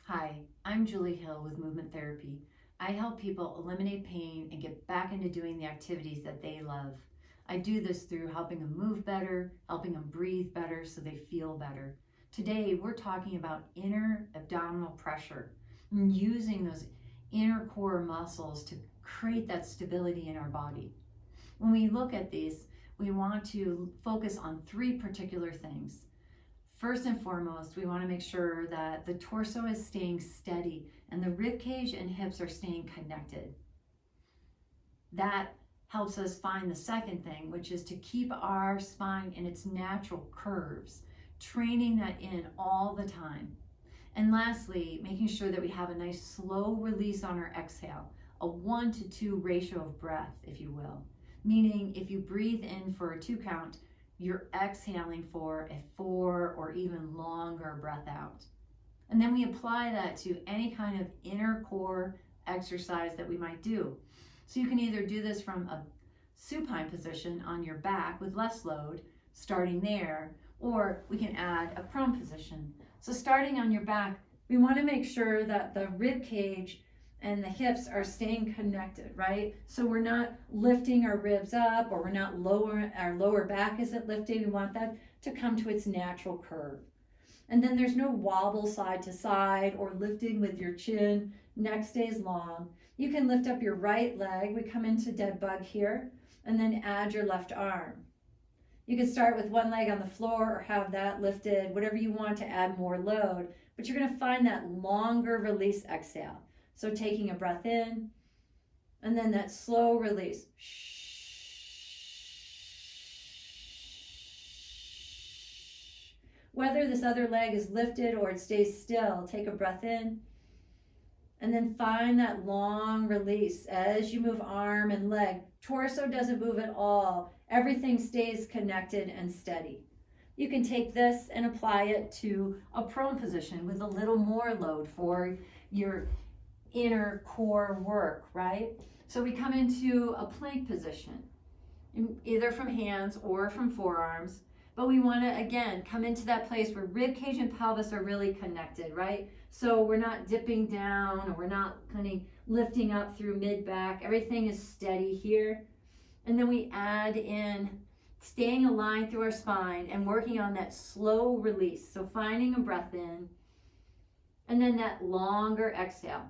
Hi, I'm Julie Hill with Movement Therapy. I help people eliminate pain and get back into doing the activities that they love. I do this through helping them move better, helping them breathe better so they feel better. Today, we're talking about inner abdominal pressure and using those inner core muscles to create that stability in our body. When we look at these, we want to focus on three particular things. First and foremost, we want to make sure that the torso is staying steady and the rib cage and hips are staying connected. That helps us find the second thing, which is to keep our spine in its natural curves, training that in all the time. And lastly, making sure that we have a nice slow release on our exhale, a 1-to-2 ratio of breath, if you will. Meaning if you breathe in for a 2 count, you're exhaling for a 4 or even longer breath out. And then we apply that to any kind of inner core exercise that we might do. So you can either do this from a supine position on your back with less load, starting there, or we can add a prone position. So starting on your back, we want to make sure that the rib cage and the hips are staying connected, right? So we're not lifting our ribs up, or we're not our lower back isn't lifting. We want that to come to its natural curve. And then there's no wobble side to side or lifting with your chin. Neck stays long. You can lift up your right leg. We come into dead bug here, and then add your left arm. You can start with one leg on the floor or have that lifted, whatever you want to add more load, but you're going to find that longer release exhale. So taking a breath in, and then that slow release. Whether this other leg is lifted or it stays still, take a breath in, and then find that long release as you move arm and leg. Torso doesn't move at all. Everything stays connected and steady. You can take this and apply it to a prone position with a little more load for your inner core work, right? So we come into a plank position, either from hands or from forearms, but we want to, again, come into that place where rib cage and pelvis are really connected, right? So we're not dipping down, or we're not kind of lifting up through mid-back. Everything is steady here. And then we add in staying aligned through our spine and working on that slow release. So finding a breath in, and then that longer exhale.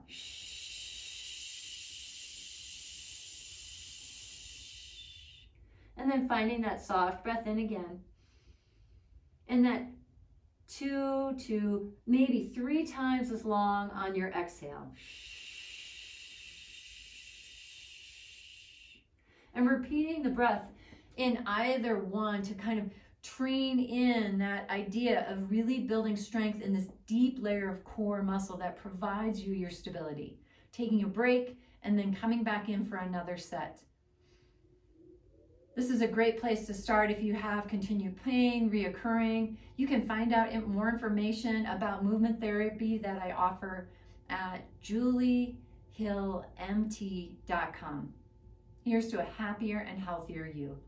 And then finding that soft breath in again. And that 2 to maybe 3 times as long on your exhale. And repeating the breath in either one to kind of train in that idea of really building strength in this deep layer of core muscle that provides you your stability. Taking a break and then coming back in for another set. This is a great place to start if you have continued pain, reoccurring. You can find out more information about movement therapy that I offer at juliehillmt.com. Here's to a happier and healthier you.